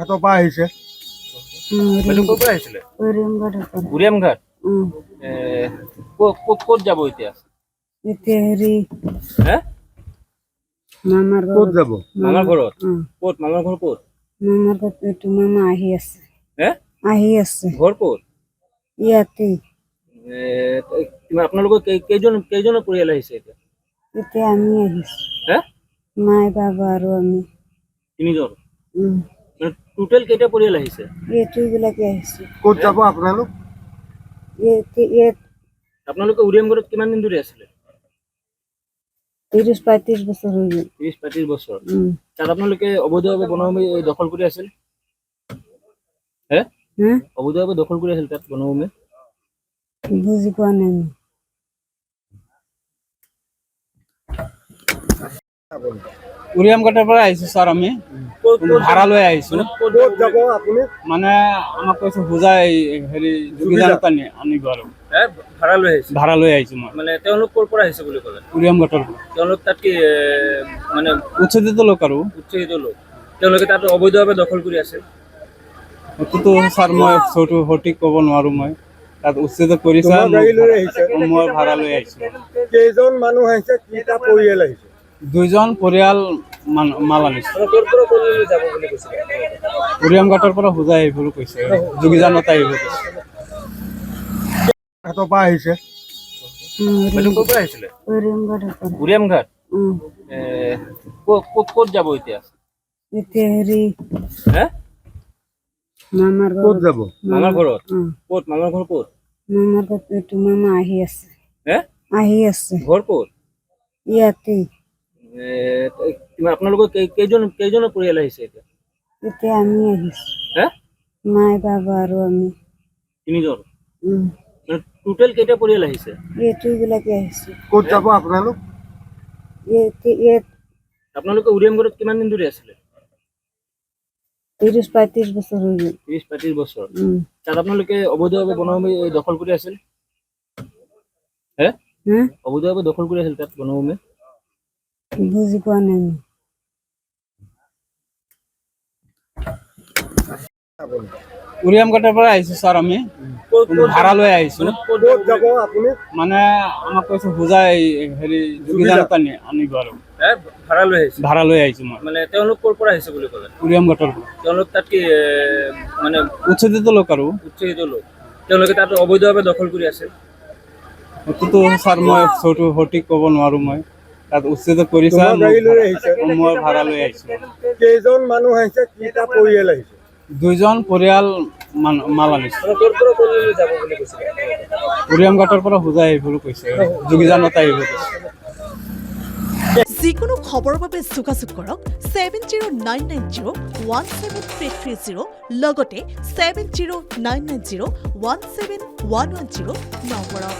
এত পা আহিছে বাইদেউ ক'ৰ পৰা আহিছিলে? উৰিয়ামঘাট। ক'ত যাব এতিয়া? হে? ক'ত যাব? মামাৰ ঘৰত? ক'ত? মামাৰ ঘৰ ক'ত? মামা আহি আছে হে? ঘৰ ক'ত? ইয়াতে আপোনালোকৰ কেইজনৰ পৰিয়াল আহিছে এতিয়া? এতিয়া আমি আহিছো হে? মাই বাবা আৰু আমি তিনিজন? টোটেল কেইটা পৰিয়াল আহিছে? এইটোবিলাকে আহিছো ক'ত যাব আপোনালোক? আপোনালোকে উৰিয়ামঘাটত কিমান দিন ধৰি আছিলে? 30-35 বছৰ হয়ে গেল 30-35 বছৰ। তাত আপোনালোকে অবৈধভাৱে বনভূমি দখল কৰি আছিল? হে? অবৈধভাৱে দখল কৰি আছিল তাত বনভূমি? বুঝি পোৱা নাই আমি। উৰিয়ামঘাটৰ পৰা আহিছো স্যাৰ আমি ভাড়া লৈ আহিছো ক'ত যাব আপুনি? মানে আমাক কৈছে বুজাই হেৰি যোগীজানত আনিব আৰু ভাড়া লৈ আহিছো মই মানে তেওঁলোক ক'ৰ পৰা আহিছে বুলি ক'লে? উৰিয়ামঘাটৰ পৰা তেওঁলোক তাত কি মানে উচ্ছেদিত লোক আৰু উচ্ছেদিত লোক। তেওঁলোকে তাত অবৈধভাৱে দখল কৰি আছে? সেইটোতো স্যাৰ মই সঠিক ক'ব নোৱাৰো মই তাত উচ্ছেদ কৰিছে তোমাৰ গাড়ী লৈ আহিছে? মই ভাড়া লৈ আহিছো কেইজন মানুহ আহিছে? কেইটা পৰিয়াল আহিছে? 2জন পৰিয়াল মাল আনিছো ক'ৰ পৰা ক'লৈ যাব বুলি কৈছিলে? উৰিয়ামঘাটৰ পৰা বুজাই আহিবলৈ কৈছে যোগীজানত আহিব কৈছে এত পা আহিছে বাইদেউ ক'ৰ পৰা আহিছিলে? উৰিয়ামঘাট। ক'ত যাব এতিয়া? হে? মামাৰ ক'ত যাব? মামাৰ ঘৰত? ক'ত? মামাৰ ঘৰ ক'ত? মামা আহি আছে হে? ঘৰ ক'ত? ইয়াতে আপোনালোকৰ কেইজনৰ পৰিয়াল আহিছে এতিয়া? এতিয়া আমি আহিছো হে? মাই বাবা আৰু আমি তিনিজন? টোটেল কেইটা পৰিয়াল আহিছে? এইটোবিলাকে আহিছো ক'ত যাব আপোনালোক? আপোনালোকে উৰিয়ামঘাটত কিমান দিন ধৰি আছিলে? 30-35 বছৰ হয়ে গেল 30-35 বছৰ। তাত আপোনালোকে অবৈধভাৱে বনভূমি দখল কৰি আছিল? হে? অবৈধভাৱে দখল কৰি আছিল তাত বনভূমি? বুঝি পোৱা নাই আমি। উৰিয়ামঘাটৰ পৰা আহিছো স্যাৰ আমি ভাড়া লৈ আহিছো ক'ত যাব আপুনি? মানে আমাক কৈছে বুজাই হেৰি যোগীজানত আনিব আৰু ভাড়া লৈ আহিছো মই মানে তেওঁলোক ক'ৰ পৰা আহিছে বুলি ক'লে? উৰিয়ামঘাটৰ পৰা তেওঁলোক তাত কি মানে উচ্ছেদিত লোক আৰু উচ্ছেদিত লোক। তেওঁলোকে তাত অবৈধভাৱে দখল কৰি আছে? সেইটোতো স্যাৰ মই সঠিক ক'ব নোৱাৰো মই তাত উচ্ছেদ কৰিছে তোমাৰ গাড়ী লৈ আহিছে? মই ভাড়া লৈ আহিছো কেইজন মানুহ আহিছে? কেইটা পৰিয়াল আহিছে? 2জন পৰিয়াল মাল আনিছো ক'ৰ পৰা ক'লৈ যাব বুলি কৈছিলে? উৰিয়ামঘাটৰ পৰা বুজাই আহিবলৈ কৈছে যোগীজানত আহিব কৈছে যিকোনো খবৰৰ বাবে যোগাযোগ কৰক 7099017330 লগতে 7099017110 নম্বৰত।